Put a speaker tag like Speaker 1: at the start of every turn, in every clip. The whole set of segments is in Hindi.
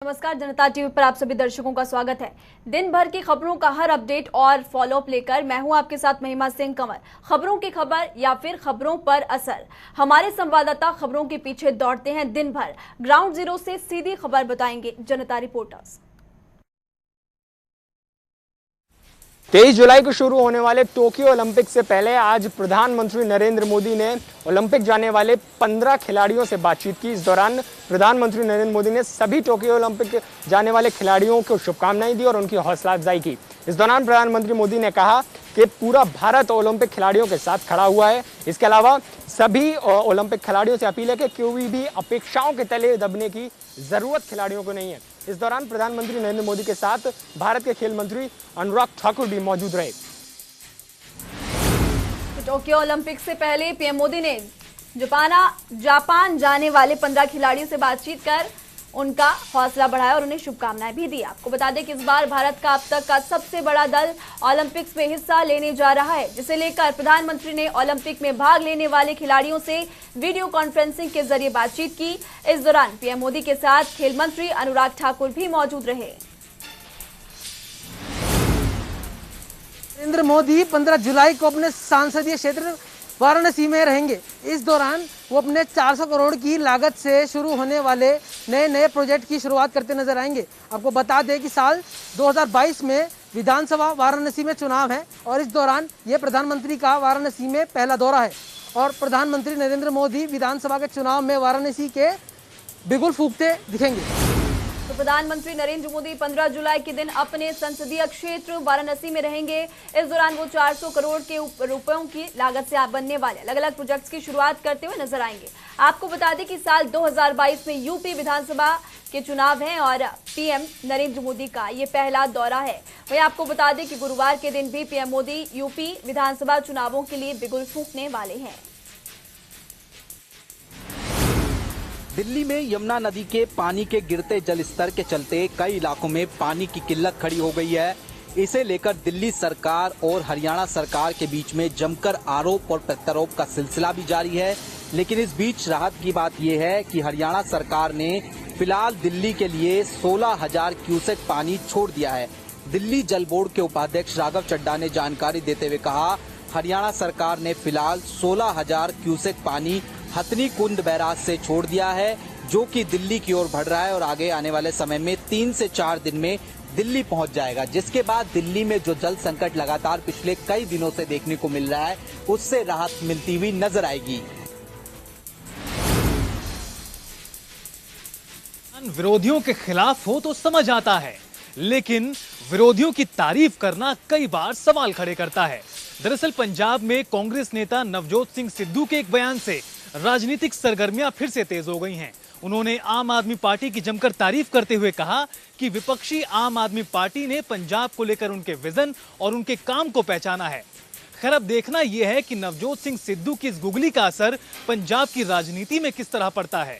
Speaker 1: नमस्कार, जनता टीवी पर आप सभी दर्शकों का स्वागत है। दिन भर की खबरों का हर अपडेट और फॉलोअप लेकर मैं हूं आपके साथ महिमा सिंह कंवर। खबरों की खबर या फिर खबरों पर असर, हमारे संवाददाता खबरों के पीछे दौड़ते हैं दिन भर। ग्राउंड जीरो से सीधी खबर बताएंगे जनता रिपोर्टर्स।
Speaker 2: 23 जुलाई को शुरू होने वाले टोक्यो ओलंपिक से पहले आज प्रधानमंत्री नरेंद्र मोदी ने ओलंपिक जाने वाले 15 खिलाड़ियों से बातचीत की। इस दौरान प्रधानमंत्री नरेंद्र मोदी ने सभी टोक्यो ओलंपिक जाने वाले खिलाड़ियों को शुभकामनाएं दी और उनकी हौसला अफजाई की। इस दौरान प्रधानमंत्री मोदी ने कहा कि पूरा भारत ओलंपिक खिलाड़ियों के साथ खड़ा हुआ है। इसके अलावा सभी ओलंपिक खिलाड़ियों से अपील है कि कोई भी अपेक्षाओं के तले दबने की जरूरत खिलाड़ियों को नहीं है। इस दौरान प्रधानमंत्री नरेंद्र मोदी के साथ भारत के खेल मंत्री अनुराग ठाकुर भी मौजूद रहे।
Speaker 1: टोक्यो ओलंपिक से पहले पीएम मोदी ने जापान जाने वाले 15 खिलाड़ियों से बातचीत कर उनका हौसला बढ़ाया और उन्हें शुभकामनाएं भी दी। आपको बता दें कि इस बार भारत का अब तक का सबसे बड़ा दल ओलंपिक्स में हिस्सा लेने जा रहा है, जिसे लेकर प्रधानमंत्री ने ओलंपिक में भाग लेने वाले खिलाड़ियों से वीडियो कॉन्फ्रेंसिंग के जरिए बातचीत की। इस दौरान पीएम मोदी के साथ खेल मंत्री अनुराग ठाकुर भी मौजूद रहे।
Speaker 3: नरेंद्र मोदी 15 जुलाई को अपने संसदीय क्षेत्र वाराणसी में रहेंगे। इस दौरान वो अपने 400 करोड़ की लागत से शुरू होने वाले नए प्रोजेक्ट की शुरुआत करते नजर आएंगे। आपको बता दें कि साल 2022 में विधानसभा वाराणसी में चुनाव है और इस दौरान ये प्रधानमंत्री का वाराणसी में पहला दौरा है और प्रधानमंत्री नरेंद्र मोदी विधानसभा के चुनाव में वाराणसी के बिगुल फूंकते दिखेंगे।
Speaker 1: तो प्रधानमंत्री नरेंद्र मोदी 15 जुलाई के दिन अपने संसदीय क्षेत्र वाराणसी में रहेंगे। इस दौरान वो 400 करोड़ के रुपयों की लागत से बनने वाले अलग अलग प्रोजेक्ट्स की शुरुआत करते हुए नजर आएंगे। आपको बता दें कि साल 2022 में यूपी विधानसभा के चुनाव हैं और पीएम नरेंद्र मोदी का ये पहला दौरा है। वहीं आपको बता दें कि गुरुवार के दिन भी पीएम मोदी यूपी विधानसभा चुनावों के लिए बिगुल फूंकने वाले हैं।
Speaker 4: दिल्ली में यमुना नदी के पानी के गिरते जल स्तर के चलते कई इलाकों में पानी की किल्लत खड़ी हो गई है। इसे लेकर दिल्ली सरकार और हरियाणा सरकार के बीच में जमकर आरोप और प्रत्यारोप का सिलसिला भी जारी है। लेकिन इस बीच राहत की बात यह है कि हरियाणा सरकार ने फिलहाल दिल्ली के लिए 16,000 क्यूसेक पानी छोड़ दिया है। दिल्ली जल बोर्ड के उपाध्यक्ष राघव चड्ढा ने जानकारी देते हुए कहा, हरियाणा सरकार ने फिलहाल 16,000 क्यूसेक पानी हथनी कुंड बैराज से छोड़ दिया है, जो कि दिल्ली की ओर बढ़ रहा है और आगे आने वाले समय में 3 से 4 दिन में दिल्ली पहुंच जाएगा, जिसके बाद दिल्ली में जो जल संकट लगातार पिछले कई दिनों से देखने को मिल रहा है उससे राहत मिलती हुई नजर आएगी।
Speaker 5: विरोधियों के खिलाफ हो तो समझ आता है, लेकिन विरोधियों की तारीफ करना कई बार सवाल खड़े करता है। दरअसल पंजाब में कांग्रेस नेता नवजोत सिंह सिद्धू के एक बयान से राजनीतिक सरगर्मियां फिर से तेज हो गई हैं। उन्होंने आम आदमी पार्टी की जमकर तारीफ करते हुए कहा कि विपक्षी आम आदमी पार्टी ने पंजाब को लेकर उनके विजन और उनके काम को पहचाना है। खैर, अब देखना यह है कि नवजोत सिंह सिद्धू की इस गुगली का असर पंजाब की राजनीति में किस तरह पड़ता है।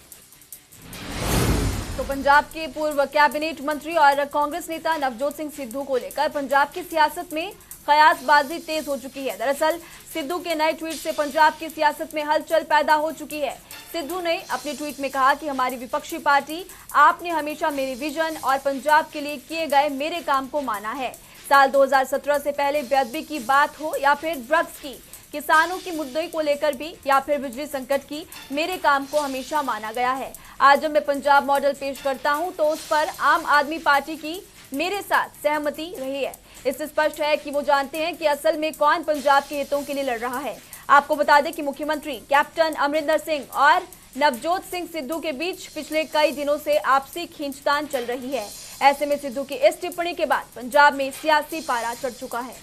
Speaker 1: तो पंजाब के पूर्व कैबिनेट मंत्री और कांग्रेस नेता नवजोत सिंह सिद्धू को लेकर पंजाब की सियासत में कयासबाजी तेज हो चुकी है। दरअसल सिद्धू के नए ट्वीट से पंजाब की सियासत में हलचल पैदा हो चुकी है। सिद्धू ने अपने ट्वीट में कहा कि हमारी विपक्षी पार्टी आपने हमेशा मेरे विजन और पंजाब के लिए किए गए मेरे काम को माना है। साल 2017 से पहले बेअदबी की बात हो या फिर ड्रग्स की, किसानों की मुद्दे को लेकर भी या फिर बिजली संकट की, मेरे काम को हमेशा माना गया है। आज जब मैं पंजाब मॉडल पेश करता हूं तो उस पर आम आदमी पार्टी की मेरे साथ सहमति रही है। इससे स्पष्ट है कि वो जानते हैं कि असल में कौन पंजाब के हितों के लिए लड़ रहा है। आपको बता दें कि मुख्यमंत्री कैप्टन अमरिंदर सिंह और नवजोत सिंह सिद्धू के बीच पिछले कई दिनों से आपसी खींचतान चल रही है। ऐसे में सिद्धू की इस टिप्पणी के बाद पंजाब में सियासी पारा चढ़ चुका है।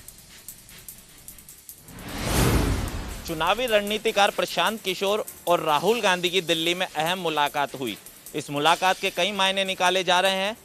Speaker 6: चुनावी रणनीतिकार प्रशांत किशोर और राहुल गांधी की दिल्ली में अहम मुलाकात हुई। इस मुलाकात के कई मायने निकाले जा रहे हैं।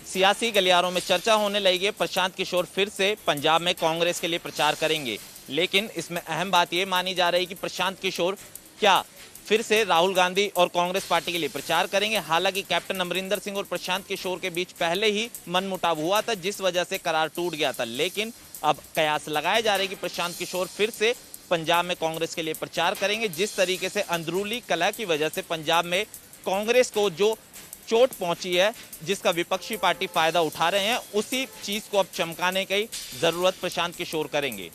Speaker 6: सियासी गलियारों में चर्चा होने लगी है प्रशांत किशोर फिर से पंजाब में कांग्रेस के लिए प्रचार करेंगे, लेकिन इसमें अहम बात यह मानी जा रही है कि प्रशांत किशोर क्या फिर से राहुल गांधी और कांग्रेस पार्टी के लिए प्रचार करेंगे। हालांकि कैप्टन अमरिंदर सिंह और प्रशांत किशोर के बीच पहले ही मनमुटाव हुआ था, जिस वजह से करार टूट गया था, लेकिन अब कयास लगाए जा रहे हैं कि प्रशांत किशोर फिर से पंजाब में कांग्रेस के लिए प्रचार करेंगे। जिस तरीके से अंदरूनी कलह की वजह से पंजाब में कांग्रेस को जो चोट पहुंची है, जिसका विपक्षी पार्टी फायदा उठा रहे हैं, उसी चीज को अब चमकाने की जरूरत प्रशांत किशोर करेंगे।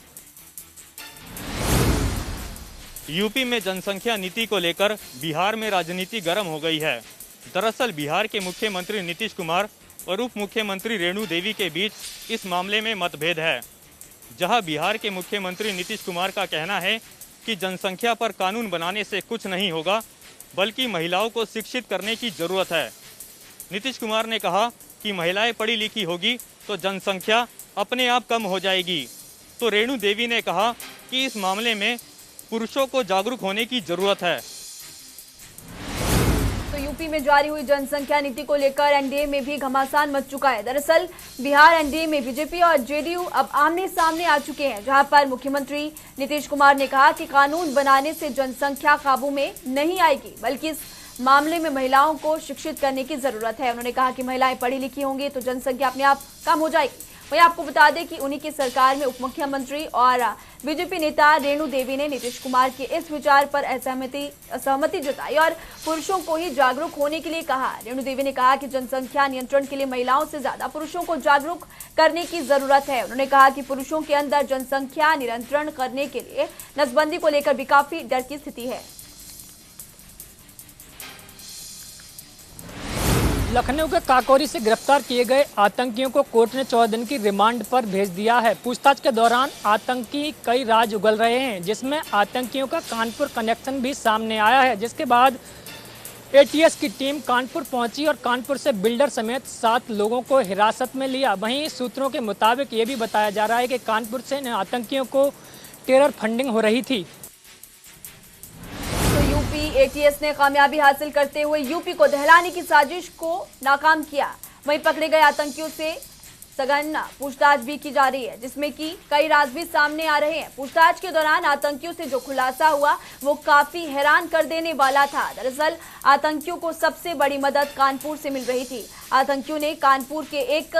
Speaker 7: यूपी में जनसंख्या नीति को लेकर बिहार में राजनीति गर्म हो गई है। दरअसल बिहार के मुख्यमंत्री नीतीश कुमार और उप मुख्यमंत्री रेणु देवी के बीच इस मामले में मतभेद है। जहां बिहार के मुख्यमंत्री नीतीश कुमार का कहना है कि जनसंख्या पर कानून बनाने से कुछ नहीं होगा, बल्कि महिलाओं को शिक्षित करने की जरूरत है। नीतीश कुमार ने कहा कि महिलाएं पढ़ी लिखी होगी तो जनसंख्या अपने आप कम हो जाएगी। तो रेणु देवी ने कहा कि इस मामले में पुरुषों को जागरूक होने की जरूरत है।
Speaker 1: तो यूपी में जारी हुई जनसंख्या नीति को लेकर एनडीए में भी घमासान मच चुका है। दरअसल बिहार एनडीए में बीजेपी और जेडीयू अब आमने सामने आ चुके हैं, जहां पर मुख्यमंत्री नीतीश कुमार ने कहा कि कानून बनाने से जनसंख्या काबू में नहीं आएगी, बल्कि इस मामले में महिलाओं को शिक्षित करने की जरूरत है। उन्होंने कहा कि महिलाएं पढ़ी लिखी होंगी तो जनसंख्या अपने आप कम हो जाएगी। वहीं आपको बता दें कि उन्हीं की सरकार में उप मुख्यमंत्री और बीजेपी नेता रेणु देवी ने नीतीश कुमार के इस विचार पर असहमति जताई और पुरुषों को ही जागरूक होने के लिए कहा। रेणु देवी ने कहा कि जनसंख्या नियंत्रण के लिए महिलाओं से ज्यादा पुरुषों को जागरूक करने की जरूरत है। उन्होंने कहा कि पुरुषों के अंदर जनसंख्या नियंत्रण करने के लिए नसबंदी को लेकर भी काफी डर की स्थिति है।
Speaker 8: लखनऊ के काकोरी से गिरफ्तार किए गए आतंकियों को कोर्ट ने 14 दिन की रिमांड पर भेज दिया है। पूछताछ के दौरान आतंकी कई राज उगल रहे हैं, जिसमें आतंकियों का कानपुर कनेक्शन भी सामने आया है। जिसके बाद एटीएस की टीम कानपुर पहुंची और कानपुर से बिल्डर समेत 7 लोगों को हिरासत में लिया। वहीं सूत्रों के मुताबिक ये भी बताया जा रहा है कि कानपुर से आतंकियों को टेरर फंडिंग हो रही थी।
Speaker 1: यूपी एटीएस ने कामयाबी हासिल करते हुए यूपी को दहलाने की साजिश को नाकाम किया। वहीं पकड़े गए आतंकियों से सघन पूछताछ भी की जा रही है, जिसमें कि कई राज भी सामने आ रहे हैं। पूछताछ के दौरान आतंकियों से जो खुलासा हुआ वो काफी हैरान कर देने वाला था। दरअसल आतंकियों को सबसे बड़ी मदद कानपुर से मिल रही थी। आतंकियों ने कानपुर के एक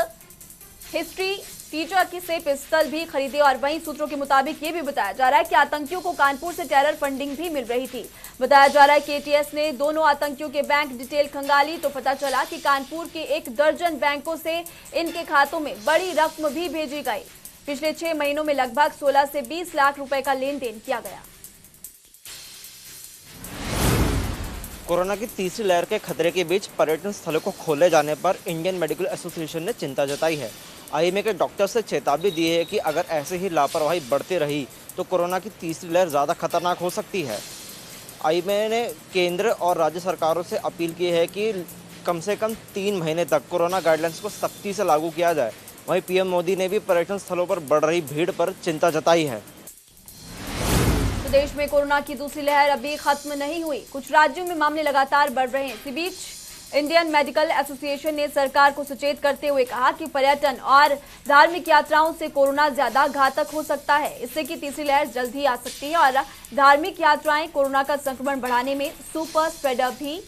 Speaker 1: हिस्ट्री टीचर से पिस्तौल भी खरीदे और वहीं सूत्रों के मुताबिक ये भी बताया जा रहा है कि आतंकियों को कानपुर से टेरर फंडिंग भी मिल रही थी। बताया जा रहा है कि एटीएस ने दोनों आतंकियों के बैंक डिटेल खंगाली तो पता चला कि कानपुर के 1 दर्जन बैंकों से इनके खातों में बड़ी रकम भी भेजी गई। पिछले 6 महीनों में लगभग 16 से 20 लाख रुपए का लेन देन किया गया।
Speaker 9: कोरोना की तीसरी लहर के खतरे के बीच पर्यटन स्थलों को खोले जाने पर इंडियन मेडिकल एसोसिएशन ने चिंता जताई है। आईएमए के डॉक्टर से चेतावनी दी है कि अगर ऐसे ही लापरवाही बढ़ती रही तो कोरोना की तीसरी लहर ज़्यादा खतरनाक हो सकती है। आईएमए ने केंद्र और राज्य सरकारों से अपील की है कि कम से कम 3 महीने तक कोरोना गाइडलाइंस को सख्ती से लागू किया जाए। वहीं पीएम मोदी ने भी पर्यटन स्थलों पर बढ़ रही भीड़ पर चिंता जताई है।
Speaker 1: देश में कोरोना की दूसरी लहर अभी खत्म नहीं हुई। कुछ राज्यों में मामले लगातार बढ़ रहे हैं। इसी बीच इंडियन मेडिकल एसोसिएशन ने सरकार को सचेत करते हुए कहा कि पर्यटन और धार्मिक यात्राओं से कोरोना ज्यादा घातक हो सकता है। इससे कि तीसरी लहर जल्द ही आ सकती है और धार्मिक यात्राएं कोरोना का संक्रमण बढ़ाने में सुपर स्प्रेडर भी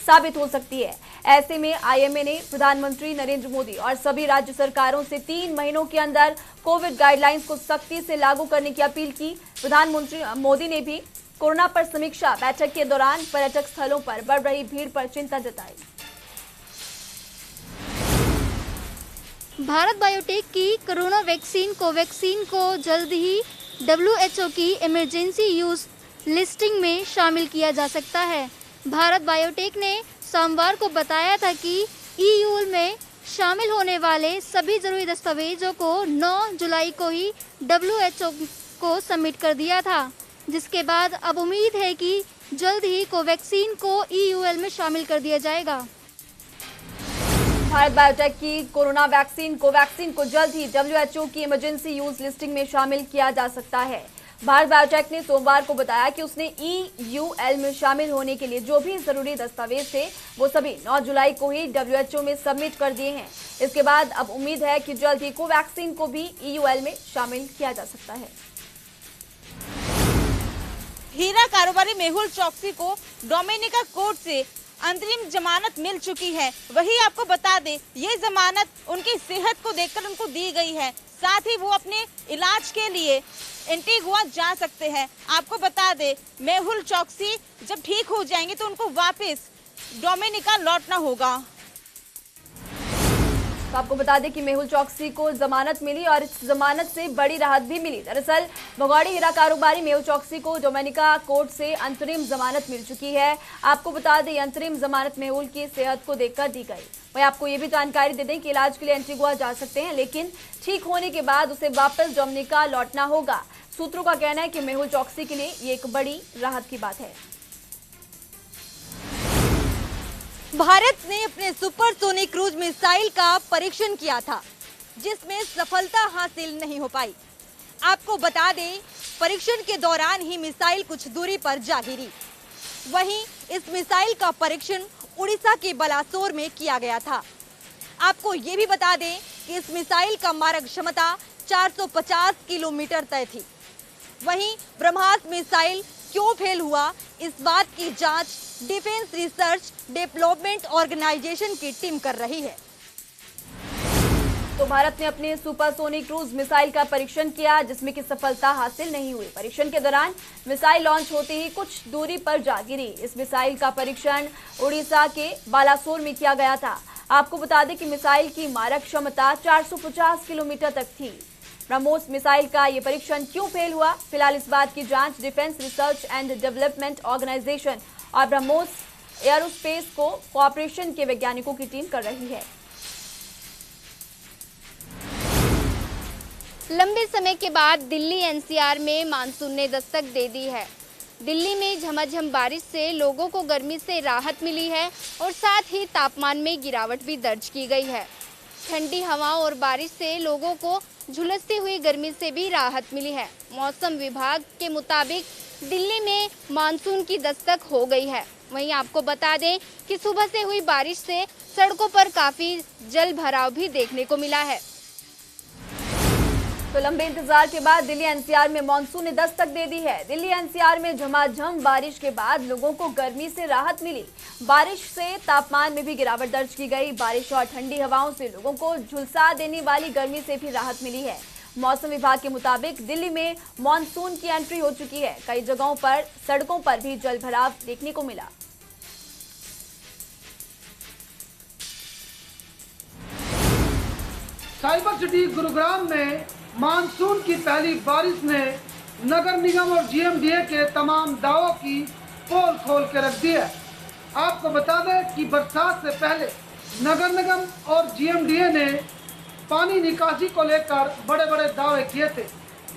Speaker 1: साबित हो सकती है। ऐसे में आईएमए ने प्रधानमंत्री नरेंद्र मोदी और सभी राज्य सरकारों से 3 महीनों के अंदर कोविड गाइडलाइंस को सख्ती से लागू करने की अपील की। प्रधानमंत्री मोदी ने भी कोरोना पर समीक्षा बैठक के दौरान पर्यटक स्थलों पर बढ़ रही भीड़ पर चिंता जताई।
Speaker 10: भारत बायोटेक की कोरोना वैक्सीन कोवैक्सीन को जल्द ही WHO की इमरजेंसी यूज लिस्टिंग में शामिल किया जा सकता है। भारत बायोटेक ने सोमवार को बताया था कि EU में शामिल होने वाले सभी जरूरी दस्तावेजों को 9 जुलाई को ही WHO को सबमिट कर दिया था, जिसके बाद अब उम्मीद है कि जल्द ही कोवैक्सीन को EUL में शामिल कर दिया जाएगा।
Speaker 1: भारत बायोटेक की कोरोना वैक्सीन कोवैक्सीन को जल्द ही WHO की इमरजेंसी यूज लिस्टिंग में शामिल किया जा सकता है। भारत बायोटेक ने सोमवार को बताया कि उसने EUL में शामिल होने के लिए जो भी जरूरी दस्तावेज थे वो सभी 9 जुलाई को ही WHO में सबमिट कर दिए हैं। इसके बाद अब उम्मीद है कि जल्द ही कोवैक्सीन को भी EUL में शामिल किया जा सकता है।
Speaker 11: हीरा कारोबारी मेहुल चौकसी को डोमिनिका कोर्ट से अंतरिम जमानत मिल चुकी है। वही आपको बता दें, ये जमानत उनकी सेहत को देखकर उनको दी गई है। साथ ही वो अपने इलाज के लिए एंटीगुआ जा सकते हैं। आपको बता दें, मेहुल चौकसी जब ठीक हो जाएंगे तो उनको वापस डोमिनिका लौटना होगा।
Speaker 1: तो आपको बता दें कि मेहुल चौकसी को जमानत मिली और इस जमानत से बड़ी राहत भी मिली। दरअसल भगौड़ी हीरा कारोबारी मेहुल चौकसी को डोमिनिका कोर्ट से अंतरिम जमानत मिल चुकी है। आपको बता दें अंतरिम जमानत मेहुल की सेहत को देखकर दी गई। वहीं आपको ये भी जानकारी दे दें कि इलाज के लिए एंटीगुआ जा सकते हैं, लेकिन ठीक होने के बाद उसे वापस डोमिनिका लौटना होगा। सूत्रों का कहना है कि मेहुल चौकसी के लिए ये एक बड़ी राहत की बात है।
Speaker 11: भारत ने अपने सुपरसोनिक क्रूज मिसाइल का परीक्षण किया था, जिसमें सफलता हासिल नहीं हो पाई। आपको बता दें, परीक्षण के दौरान ही मिसाइल कुछ दूरी पर जा गिरी। वहीं इस मिसाइल का परीक्षण उड़ीसा के बालासोर में किया गया था। आपको ये भी बता दें कि इस मिसाइल का मारक क्षमता 450 किलोमीटर तय थी। वहीं ब्रह्मास मिसाइल क्यों फेल हुआ, इस बात की जांच डिफेंस रिसर्च डेवलपमेंट ऑर्गेनाइजेशन की टीम कर रही है।
Speaker 1: तो भारत ने अपने सुपरसोनिक क्रूज मिसाइल का परीक्षण किया, जिसमें कि सफलता हासिल नहीं हुई। परीक्षण के दौरान मिसाइल लॉन्च होते ही कुछ दूरी पर जा गिरी। इस मिसाइल का परीक्षण उड़ीसा के बालासोर में किया गया था। आपको बता दें कि मिसाइल की मारक क्षमता 450 किलोमीटर तक थी। ब्रह्मोस मिसाइल का ये परीक्षण क्यों फेल हुआ, फिलहाल इस बात की जांच defence research and development organisation और ब्रह्मोस एयरोस्पेस कोऑपरेशन के वैज्ञानिकों की टीम कर रही है।
Speaker 10: लंबे समय के बाद दिल्ली एनसीआर में मानसून ने दस्तक दे दी है। दिल्ली में झमाझम बारिश से लोगों को गर्मी से राहत मिली है और साथ ही तापमान में गिरावट भी दर्ज की गई है। ठंडी हवाओं और बारिश से लोगों को झुलसती हुई गर्मी से भी राहत मिली है। मौसम विभाग के मुताबिक दिल्ली में मानसून की दस्तक हो गई है। वहीं आपको बता दें कि सुबह से हुई बारिश से सड़कों पर काफी जल भराव भी देखने को मिला है।
Speaker 1: तो लंबे इंतजार के बाद दिल्ली एनसीआर में मानसून ने दस्तक दे दी है। दिल्ली एनसीआर में झमाझम बारिश के बाद लोगों को गर्मी से राहत मिली। बारिश से तापमान में भी गिरावट दर्ज की गई। बारिश और ठंडी हवाओं से लोगों को झुलसा देने वाली गर्मी से भी राहत मिली है। मौसम विभाग के मुताबिक दिल्ली में मानसून की एंट्री हो चुकी है। कई जगहों पर सड़कों पर भी जल भराव देखने को मिला।
Speaker 12: साइबर सिटी गुरुग्राम में मानसून की पहली बारिश ने नगर निगम और जीएमडीए के तमाम दावों की पोल खोल के रख दी है। आपको बता दें कि बरसात से पहले नगर निगम और जीएमडीए ने पानी निकासी को लेकर बड़े बड़े दावे किए थे,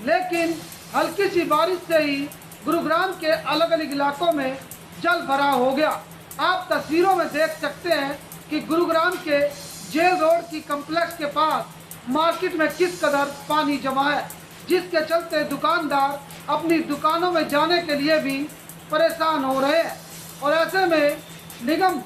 Speaker 12: लेकिन हल्की सी बारिश से ही गुरुग्राम के अलग अलग इलाकों में जल भराव हो गया। आप तस्वीरों में देख सकते हैं कि गुरुग्राम के जेल रोड की कम्प्लेक्स के पास मार्केट में किस कदर पानी जमा है, जिसके चलते दुकानदार अपनी दुकानों में जाने के लिए भी परेशान हो रहे हैं। और ऐसे में निगम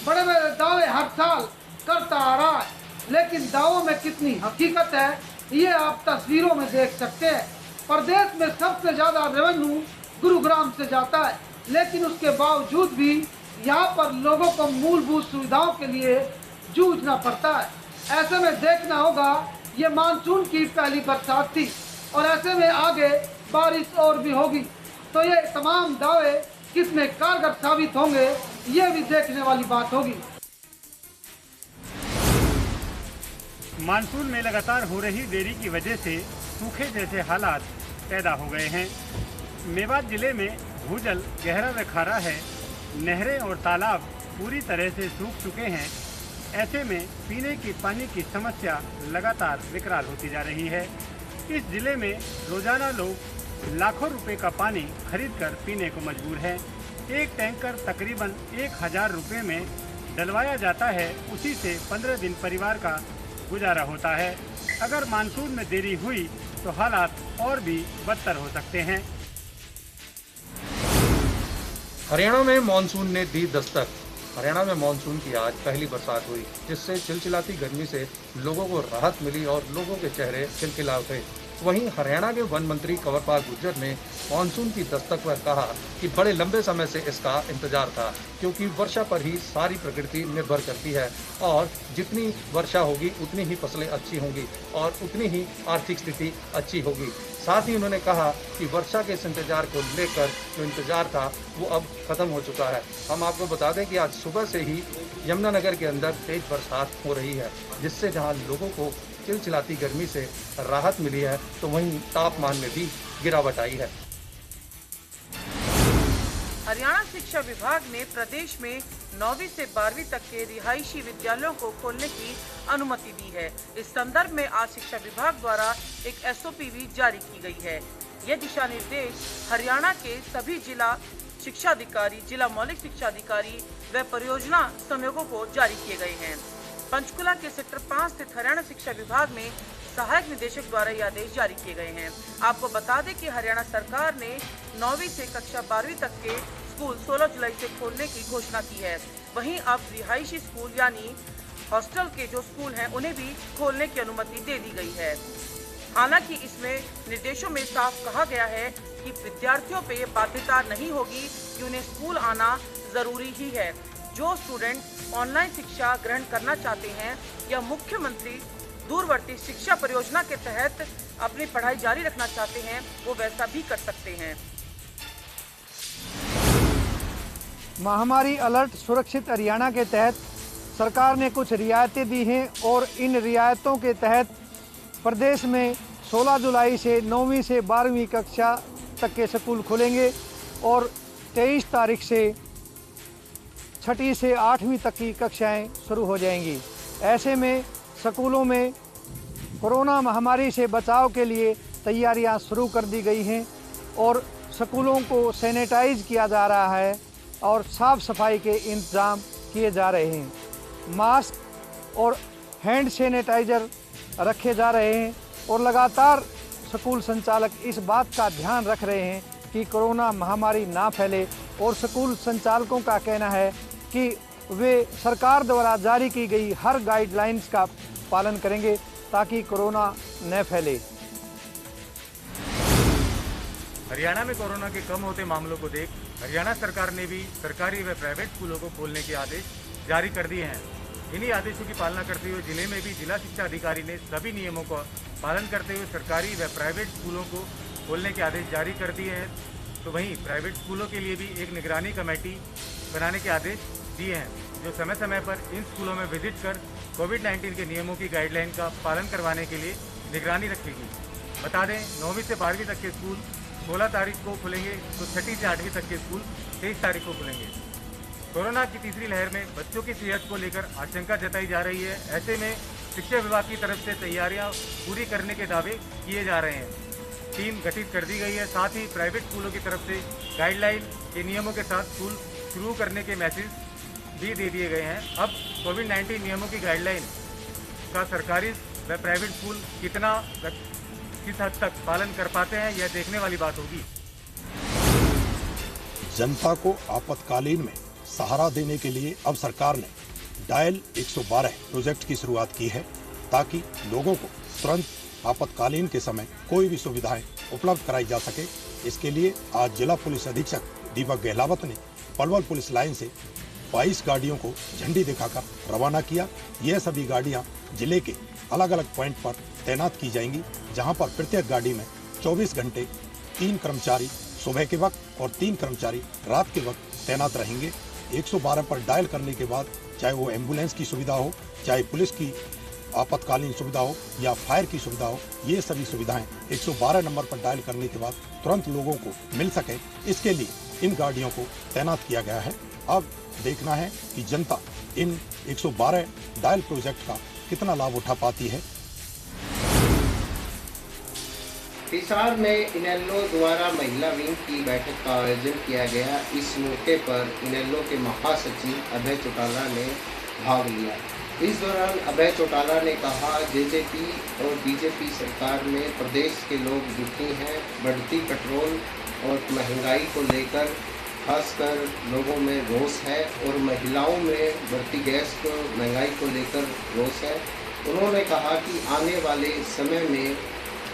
Speaker 12: बड़े बड़े दावे हर साल करता आ रहा है, लेकिन दावों में कितनी हकीकत है ये आप तस्वीरों में देख सकते हैं। प्रदेश में सबसे ज़्यादा रेवेन्यू गुरुग्राम से जाता है, लेकिन उसके बावजूद भी यहाँ पर लोगों को मूलभूत सुविधाओं के लिए जूझना पड़ता है। ऐसे में देखना होगा, ये मानसून की पहली बरसात थी और ऐसे में आगे बारिश और भी होगी, तो ये तमाम दावे कितने कारगर साबित होंगे ये भी देखने वाली बात होगी।
Speaker 13: मानसून में लगातार हो रही देरी की वजह से सूखे जैसे हालात पैदा हो गए हैं। मेवात जिले में भूजल गहरा व खारा है। नहरें और तालाब पूरी तरह से सूख चुके हैं। ऐसे में पीने की पानी की समस्या लगातार विकराल होती जा रही है। इस जिले में रोजाना लोग लाखों रुपए का पानी खरीदकर पीने को मजबूर हैं। एक टैंकर तकरीबन 1000 रुपये में डलवाया जाता है। उसी से 15 दिन परिवार का गुजारा होता है। अगर मानसून में देरी हुई तो हालात और भी बदतर हो सकते हैं।
Speaker 14: हरियाणा में मानसून ने दी दस्तक। हरियाणा में मानसून की आज पहली बरसात हुई, जिससे चिलचिलाती गर्मी से लोगों को राहत मिली और लोगों के चेहरे खिलखिला उठे। वहीं हरियाणा के वन मंत्री कंवरपाल गुर्जर ने मानसून की दस्तक पर कहा कि बड़े लंबे समय से इसका इंतजार था, क्योंकि वर्षा पर ही सारी प्रकृति निर्भर करती है और जितनी वर्षा होगी उतनी ही फसलें अच्छी होंगी और उतनी ही आर्थिक स्थिति अच्छी होगी। साथ ही उन्होंने कहा कि वर्षा के इस इंतजार को लेकर जो इंतजार था वो अब खत्म हो चुका है। हम आपको बता दें कि आज सुबह से ही यमुनानगर के अंदर तेज बरसात हो रही है, जिससे जहां लोगों को चिलचिलाती गर्मी से राहत मिली है, तो वहीं तापमान में भी गिरावट आई है।
Speaker 15: हरियाणा शिक्षा विभाग ने प्रदेश में 9वीं से 12वीं तक के रिहायशी विद्यालयों को खोलने की अनुमति दी है। इस संदर्भ में आज शिक्षा विभाग द्वारा एक SOP भी जारी की गई है। ये दिशा निर्देश हरियाणा के सभी जिला शिक्षा अधिकारी, जिला मौलिक शिक्षा अधिकारी व परियोजना संयोगों को जारी किए गए हैं। पंचकुला के सेक्टर 5 स्थित हरियाणा शिक्षा विभाग में सहायक निदेशक द्वारा ये आदेश जारी किए गए हैं। आपको बता दें कि हरियाणा सरकार ने 9वीं से कक्षा 12वीं तक के स्कूल 16 जुलाई से खोलने की घोषणा की है। वहीं अब रिहायशी स्कूल यानी हॉस्टल के जो स्कूल हैं उन्हें भी खोलने की अनुमति दे दी गई है। हालांकि इसमें निर्देशों में साफ कहा गया है कि विद्यार्थियों पे ये बाध्यता नहीं होगी कि उन्हें स्कूल आना जरूरी ही है। जो स्टूडेंट ऑनलाइन शिक्षा ग्रहण करना चाहते हैं या मुख्यमंत्री दूरवर्ती शिक्षा परियोजना के तहत अपनी पढ़ाई जारी रखना चाहते हैं, वो वैसा भी कर सकते हैं।
Speaker 12: महामारी अलर्ट सुरक्षित हरियाणा के तहत सरकार ने कुछ रियायतें दी हैं और इन रियायतों के तहत प्रदेश में 16 जुलाई से 9वीं से 12वीं कक्षा तक के स्कूल खुलेंगे और 23 तारीख से 6ठी से 8वीं तक की कक्षाएं शुरू हो जाएंगी। ऐसे में स्कूलों में कोरोना महामारी से बचाव के लिए तैयारियां शुरू कर दी गई हैं और स्कूलों को सैनिटाइज किया जा रहा है और साफ़ सफाई के इंतज़ाम किए जा रहे हैं। मास्क और हैंड सैनिटाइज़र रखे जा रहे हैं और लगातार स्कूल संचालक इस बात का ध्यान रख रहे हैं कि कोरोना महामारी ना फैले और स्कूल संचालकों का कहना है कि वे सरकार द्वारा जारी की गई हर गाइडलाइंस का पालन करेंगे ताकि कोरोना न फैले।
Speaker 13: हरियाणा में कोरोना के कम होते मामलों को देख हरियाणा सरकार ने भी सरकारी व प्राइवेट स्कूलों को खोलने के आदेश जारी कर दिए हैं। इन्हीं आदेशों की पालना करते हुए जिले में भी जिला शिक्षा अधिकारी ने सभी नियमों का पालन करते हुए सरकारी व प्राइवेट स्कूलों को खोलने के आदेश जारी कर दिए हैं। तो वहीं प्राइवेट स्कूलों के लिए भी एक निगरानी कमेटी बनाने के आदेश दिए हैं, जो समय समय पर इन स्कूलों में विजिट कर कोविड-19 के नियमों की गाइडलाइन का पालन करवाने के लिए निगरानी रखेगी। बता दें 9वीं से 12वीं तक के स्कूल 16 तारीख को खुलेंगे, तो 6ठी से 8वीं तक के स्कूल 23 तारीख को खुलेंगे। कोरोना की तीसरी लहर में बच्चों की सेहत को लेकर आशंका जताई जा रही है। ऐसे में शिक्षा विभाग की तरफ से तैयारियां पूरी करने के दावे किए जा रहे हैं। टीम गठित कर दी गई है। साथ ही प्राइवेट स्कूलों की तरफ से गाइडलाइन के नियमों के साथ स्कूल शुरू करने के मैसेज भी दे दिए गए हैं। अब कोविड-19 नियमों की गाइडलाइन का सरकारी व प्राइवेट स्कूल किस हद तक पालन कर पाते हैं, यह देखने वाली बात होगी।
Speaker 16: जनता को आपातकालीन में सहारा देने के लिए अब सरकार ने डायल 112 प्रोजेक्ट की शुरुआत की है, ताकि लोगों को तुरंत आपातकालीन के समय कोई भी सुविधाएं उपलब्ध कराई जा सके। इसके लिए आज जिला पुलिस अधीक्षक दीपक गहलावत ने पलवल पुलिस लाइन से 22 गाड़ियों को झंडी दिखाकर रवाना किया। यह सभी गाड़ियां जिले के अलग अलग पॉइंट पर तैनात की जाएंगी, जहां पर प्रत्येक गाड़ी में 24 घंटे 3 कर्मचारी सुबह के वक्त और 3 कर्मचारी रात के वक्त तैनात रहेंगे। 112 पर डायल करने के बाद चाहे वो एम्बुलेंस की सुविधा हो, चाहे पुलिस की आपातकालीन सुविधा हो या फायर की सुविधा हो, ये सभी सुविधाएं 112 नंबर पर डायल करने के बाद तुरंत लोगों को मिल सके, इसके लिए इन गाड़ियों को तैनात किया गया है। अब देखना है कि जनता इन 112 डायल प्रोजेक्ट का कितना लाभ उठा पाती है।
Speaker 17: हिसार में इनेलो द्वारा महिला विंग की बैठक का आयोजन किया गया। इस मौके पर इनेलो के महासचिव अभय चौटाला ने भाग लिया। इस दौरान अभय चौटाला ने कहा, जेजेपी और बीजेपी सरकार में प्रदेश के लोग दुखी हैं। बढ़ती पेट्रोल और महंगाई को लेकर खासकर लोगों में रोष है और महिलाओं में बढ़ती गैस को महंगाई को लेकर रोष है। उन्होंने कहा कि आने वाले समय में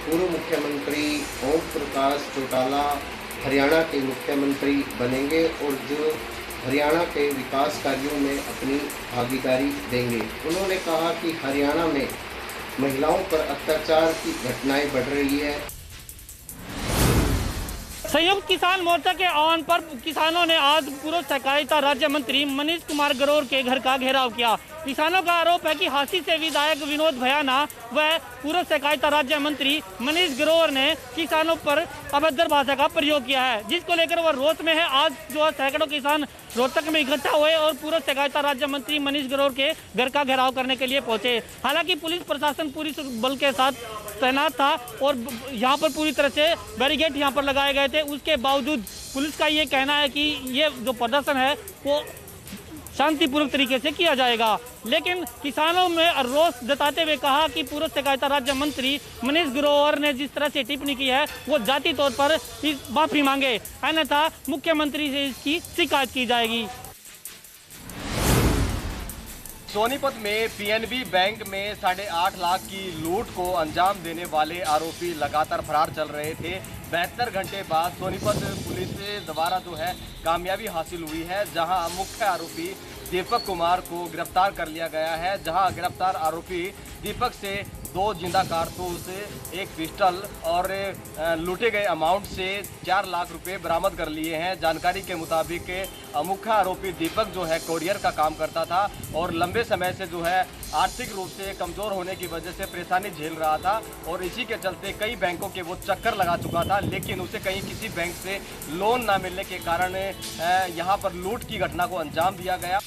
Speaker 17: पूर्व मुख्यमंत्री ओम प्रकाश चौटाला हरियाणा के मुख्यमंत्री बनेंगे और जो हरियाणा के विकास कार्यों में अपनी भागीदारी देंगे। उन्होंने कहा कि हरियाणा में महिलाओं पर अत्याचार की घटनाएं बढ़ रही है।
Speaker 18: संयुक्त किसान मोर्चा के आह्वान पर किसानों ने आज पूर्व सहकारिता राज्य मंत्री मनीष कुमार ग्रोवर के घर का घेराव किया। किसानों का आरोप है कि हांसी से विधायक विनोद भयाना व पूर्व सहकारिता राज्य मंत्री मनीष ग्रोवर ने किसानों पर अभद्र भाषा का प्रयोग किया है, जिसको लेकर वह रोष में है। आज जो है सैकड़ों किसान रोहतक में इकट्ठा हुए और पूर्व सहकारिता राज्य मंत्री मनीष ग्रोवर के घर का घेराव करने के लिए पहुंचे। हालांकि पुलिस प्रशासन पूरी बल के साथ तैनात था और यहाँ पर पूरी तरह से बैरिकेड यहाँ पर लगाए गए थे। उसके बावजूद पुलिस का ये कहना है कि ये जो प्रदर्शन है वो शांतिपूर्वक तरीके से किया जाएगा। लेकिन किसानों में रोष जताते हुए कहा कि पूर्व सहकारिता राज्य मंत्री मनीष ग्रोवर ने जिस तरह से टिप्पणी की है वो जाति तौर पर माफी मांगे, अन्यथा मुख्यमंत्री से इसकी शिकायत की जाएगी।
Speaker 19: सोनीपत में पीएनबी बैंक में 8.5 लाख की लूट को अंजाम देने वाले आरोपी लगातार फरार चल रहे थे। 72 घंटे बाद सोनीपत पुलिस से दोबारा जो है कामयाबी हासिल हुई है, जहां मुख्य आरोपी दीपक कुमार को गिरफ्तार कर लिया गया है। जहां गिरफ्तार आरोपी दीपक से 2 जिंदा कारतूस, 1 पिस्टल और लूटे गए अमाउंट से 4 लाख रुपए बरामद कर लिए हैं। जानकारी के मुताबिक मुख्य आरोपी दीपक जो है कोरियर का काम करता था और लंबे समय से जो है आर्थिक रूप से कमज़ोर होने की वजह से परेशानी झेल रहा था और इसी के चलते कई बैंकों के वो चक्कर लगा चुका था, लेकिन उसे कहीं किसी बैंक से लोन ना मिलने के कारण यहाँ पर लूट की घटना को अंजाम दिया गया।